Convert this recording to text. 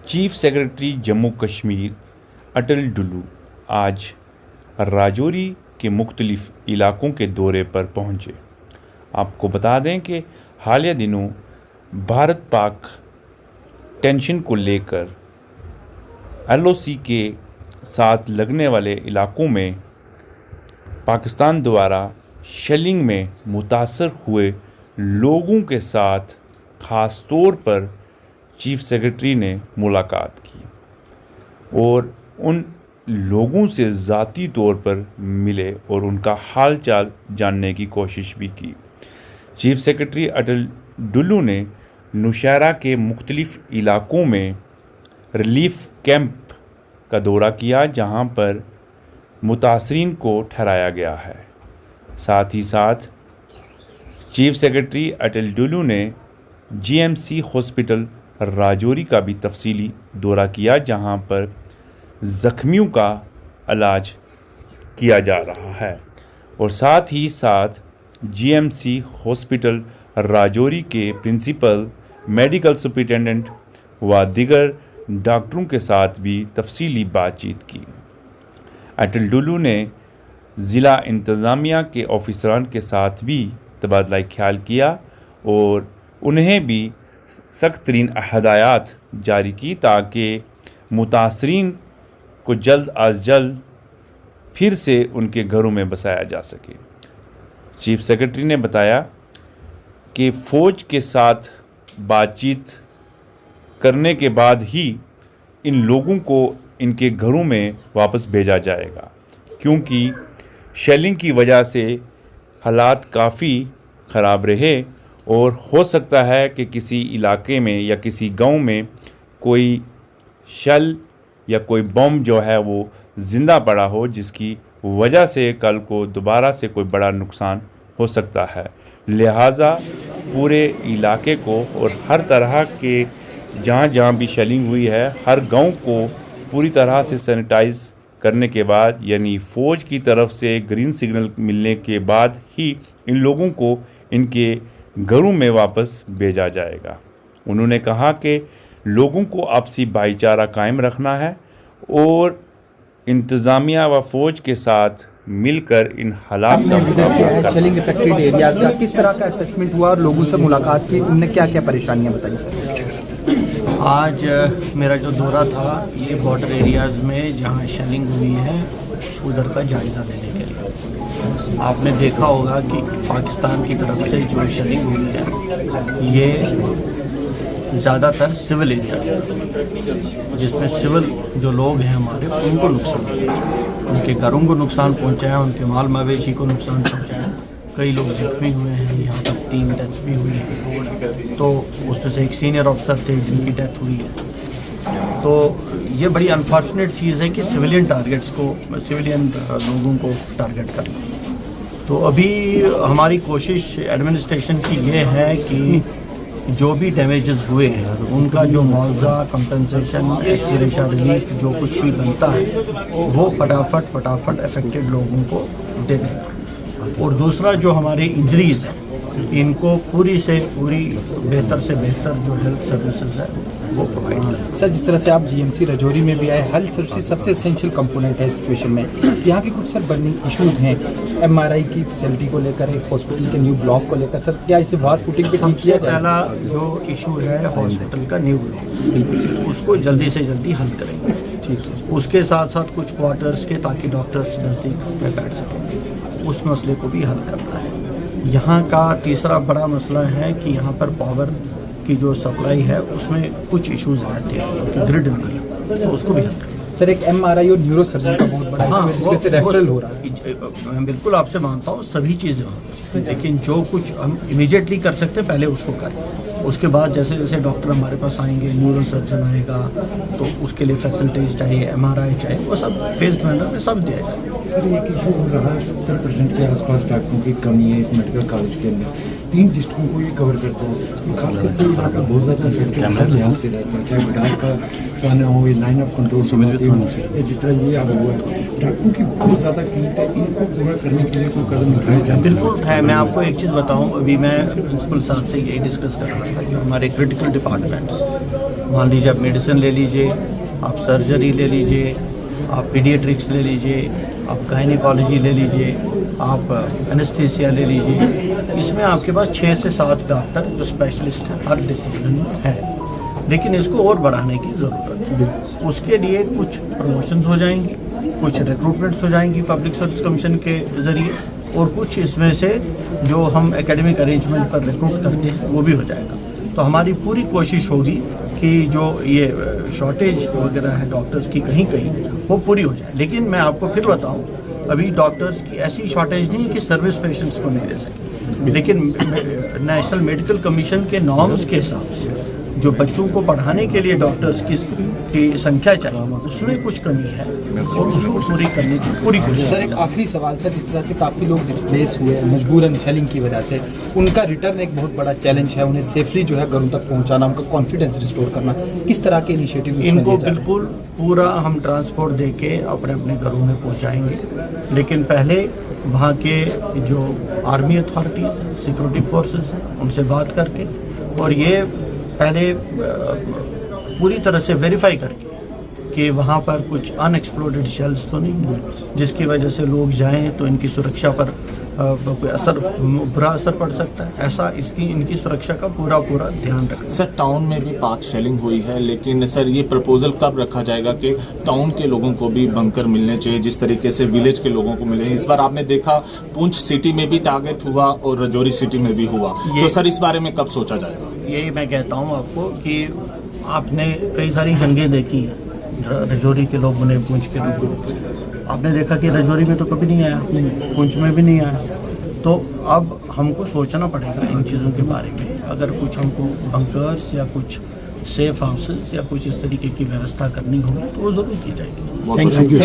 Chief secretary Jammu Kashmir अटल डुल्लू आज राजौरी के मुख्तलिफ इलाकों के दौरे पर पहुँचे। आपको बता दें कि हालिया दिनों भारत पाक टेंशन को लेकर LOC के साथ लगने वाले इलाकों में पाकिस्तान द्वारा शेलिंग में मुतासर हुए लोगों के साथ ख़ास तौर पर चीफ सेक्रेटरी ने मुलाकात की और उन लोगों से ज़ाती तौर पर मिले और उनका हाल चाल जानने की कोशिश भी की। चीफ सेक्रेटरी अटल डुल्लू ने नौशहरा के मुख्तलिफ इलाकों में रिलीफ कैंप का दौरा किया जहां पर मुतासरीन को ठहराया गया है। साथ ही साथ चीफ सेक्रेटरी अटल डुल्लू ने GMC हॉस्पिटल राजौरी का भी तफसीली दौरा किया जहां पर ज़ख्मियों का इलाज किया जा रहा है और साथ ही साथ GMC हॉस्पिटल राजौरी के प्रिंसिपल, मेडिकल सुपरिटेंडेंट व दीगर डॉक्टरों के साथ भी तफसीली बातचीत की। अटल डुल्लू ने ज़िला इंतज़ामिया के ऑफिसरान के साथ भी तबादला ख्याल किया और उन्हें भी सख्त तरीन हदायत जारी की ताकि मुतासरीन को जल्द अज जल्द फिर से उनके घरों में बसाया जा सके। चीफ सेक्रेटरी ने बताया कि फ़ौज के साथ बातचीत करने के बाद ही इन लोगों को इनके घरों में वापस भेजा जाएगा, क्योंकि शेलिंग की वजह से हालात काफ़ी ख़राब रहे और हो सकता है कि किसी इलाके में या किसी गांव में कोई शेल या कोई बम जो है वो ज़िंदा पड़ा हो, जिसकी वजह से कल को दोबारा से कोई बड़ा नुकसान हो सकता है। लिहाजा पूरे इलाके को और हर तरह के जहाँ भी शेलिंग हुई है हर गांव को पूरी तरह से सैनिटाइज़ करने के बाद, यानी फ़ौज की तरफ से ग्रीन सिग्नल मिलने के बाद ही इन लोगों को इनके घरों में वापस भेजा जाएगा। उन्होंने कहा कि लोगों को आपसी भाईचारा कायम रखना है और इंतज़ामिया व फ़ौज के साथ मिलकर इन हालात का मुकाबला शेलिंग इफेक्टेड एरियाज़ का किस तरह का असेसमेंट हुआ और लोगों से मुलाकात की, उनने क्या क्या परेशानियां बताई सर? आज मेरा जो दौरा था ये बॉर्डर एरियाज़ में जहाँ शेलिंग हुई है उधर का जायज़ा लेने के लिए। आपने देखा होगा कि पाकिस्तान की तरफ से जो शेलिंग हुई है ये ज़्यादातर सिविल एरिया है, जिसमें सिविल जो लोग हैं हमारे उनको नुकसान पहुँचा है, उनके घरों को नुकसान पहुँचा है, उनके माल मवेशी को नुकसान पहुँचा है। कई लोग जख्मी हुए हैं, यहाँ तक 3 डेथ्स भी हुई हैं। तो उसमें से एक सीनियर अफसर थे जिनकी डेथ हुई है। तो ये बड़ी अनफॉर्चुनेट चीज़ है कि सिविलियन टारगेट्स को, सिविलियन लोगों को टारगेट करना। तो अभी हमारी कोशिश एडमिनिस्ट्रेशन की ये है कि जो भी डैमेजेस हुए हैं उनका जो मुआवजा, कंपनसेशन, एक्सग्रेशिया रिलीफ जो कुछ भी बनता है वो फटाफट अफेक्टेड लोगों को दे दें। और दूसरा जो हमारे इंजरीज़ हैं इनको पूरी से पूरी बेहतर से बेहतर जो हेल्थ सर्विसेज है वो प्रोवाइड करें। सर, जिस तरह से आप GMC राजौरी में भी आए, हेल्थ सर्विस सबसे एसेंशियल कंपोनेंट है सिचुएशन में। यहाँ के कुछ सर बर्निंग इश्यूज़ हैं, MRI की फैसिलिटी को लेकर, एक हॉस्पिटल के न्यू ब्लॉक को लेकर। सर, क्या इसे वार फुटिंग पे ठीक किया जाए? पहला जो इशू है हॉस्पिटल का न्यू ब्लॉक, उसको जल्दी से जल्दी हल करेंगे। ठीक सर। उसके साथ साथ कुछ क्वार्टर्स के, ताकि डॉक्टर्स नज़दीक में बैठ सकें, उस मसले को भी हल करना है। यहाँ का तीसरा बड़ा मसला है कि यहाँ पर पावर की जो सप्लाई है उसमें कुछ इश्यूज रहते हैं क्योंकि ग्रिड नहीं है, तो उसको भी हल करना है। सर, एक MRI और न्यूरो सर्जन का बहुत बड़ा रेफरल हो रहा है। मैं बिल्कुल आपसे मानता हूँ सभी चीज़ें हों, लेकिन जो कुछ हम इमीडिएटली कर सकते हैं पहले उसको करें। उसके बाद जैसे जैसे डॉक्टर हमारे पास आएंगे, न्यूरो सर्जन आएगा, तो उसके लिए फैसिलिटीज़ चाहिए, MRI चाहिए, वो सब फेस्ड मैनर में सब दिया जाएगा। सर, एक इशू हो रहा है 70% के आसपास डॉक्टरों की कमी है इस मेडिकल कॉलेज के अंदर। 3 डिस्ट्रिक्टों को ये कवर करता है, तो खास करके इलाका बहुत ज़्यादा इफेक्टेड हर लिहाज से रहता है, चाहे डाक का साना हो, ये लाइन ऑफ कंट्रोल समझते हो, जिस तरह ये अब हुआ है। डॉक्टरों की बहुत ज़्यादा कीमत है, इनको पूरा करने के लिए कोई कदम उठाए जाए? बिल्कुल है। मैं आपको एक चीज़ बताऊं, अभी मैं प्रिंसिपल साहब से यही डिस्कस कर रहा था, जो हमारे क्रिटिकल डिपार्टमेंट्स मान लीजिए आप मेडिसिन ले लीजिए, आप सर्जरी ले लीजिए, आप पीडियाट्रिक्स ले लीजिए, आप गायनेकोलॉजी ले लीजिए, आप एनेस्थीसिया ले लीजिए। इसमें आपके पास 6 से 7 डॉक्टर जो स्पेशलिस्ट हैं हर डिसिप्लिन में है, लेकिन इसको और बढ़ाने की ज़रूरत है। उसके लिए कुछ प्रमोशंस हो जाएंगी, कुछ रिक्रूटमेंट्स हो जाएंगी पब्लिक सर्विस कमीशन के ज़रिए, और कुछ इसमें से जो हम एकेडमिक अरेंजमेंट पर रिक्रूट करते हैं वो भी हो जाएगा। तो हमारी पूरी कोशिश होगी कि जो ये शॉर्टेज वगैरह है डॉक्टर्स की कहीं कहीं वो पूरी हो जाए। लेकिन मैं आपको फिर बताऊं, अभी डॉक्टर्स की ऐसी शॉर्टेज नहीं है कि सर्विस पेशेंट्स को नहीं दे सके, लेकिन नेशनल मेडिकल कमीशन के नॉर्म्स के हिसाब से जो बच्चों को पढ़ाने के लिए डॉक्टर्स की संख्या चाहिए उसमें कुछ कमी है और उसको पूरी करने की पूरी कोशिश। सर एक आखिरी सवाल सर, इस तरह से काफ़ी लोग डिस्प्लेस हुए मजबूरन शेलिंग की वजह से, उनका रिटर्न एक बहुत बड़ा चैलेंज है, उन्हें सेफली जो है घरों तक पहुंचाना, उनका कॉन्फिडेंस रिस्टोर करना, किस तरह के इनिशिएटिव इनको बिल्कुल पूरा हम ट्रांसपोर्ट दे के अपने अपने घरों में पहुंचाएंगे, लेकिन पहले वहाँ के जो आर्मी अथॉरिटीज़, सिक्योरिटी फोर्सेस हैं उनसे बात करके और ये पहले पूरी तरह से वेरीफाई करके कि वहाँ पर कुछ अनएक्सप्लोडेड शेल्स तो नहीं, जिसकी वजह से लोग जाएं तो इनकी सुरक्षा पर कोई बुरा असर पड़ सकता है, ऐसा इसकी इनकी सुरक्षा का पूरा ध्यान रखें। सर टाउन में भी पाक शेलिंग हुई है, लेकिन सर ये प्रपोजल कब रखा जाएगा कि टाउन के लोगों को भी बंकर मिलने चाहिए जिस तरीके से विलेज के लोगों को मिले? इस बार आपने देखा पुंछ सिटी में भी टारगेट हुआ और राजौरी सिटी में भी हुआ, तो सर इस बारे में कब सोचा जाएगा? यही मैं कहता हूँ आपको कि आपने कई सारी जंगें देखी हैं, राजौरी के लोगों ने पुंछ के लोगों, आपने देखा कि राजौरी में तो कभी नहीं आया, पुंछ में भी नहीं आया। तो अब हमको सोचना पड़ेगा इन चीज़ों के बारे में। अगर कुछ हमको बंकर्स या कुछ सेफ हाउसेस या कुछ इस तरीके की व्यवस्था करनी होगी तो वो ज़रूर की जाएगी। Thank you.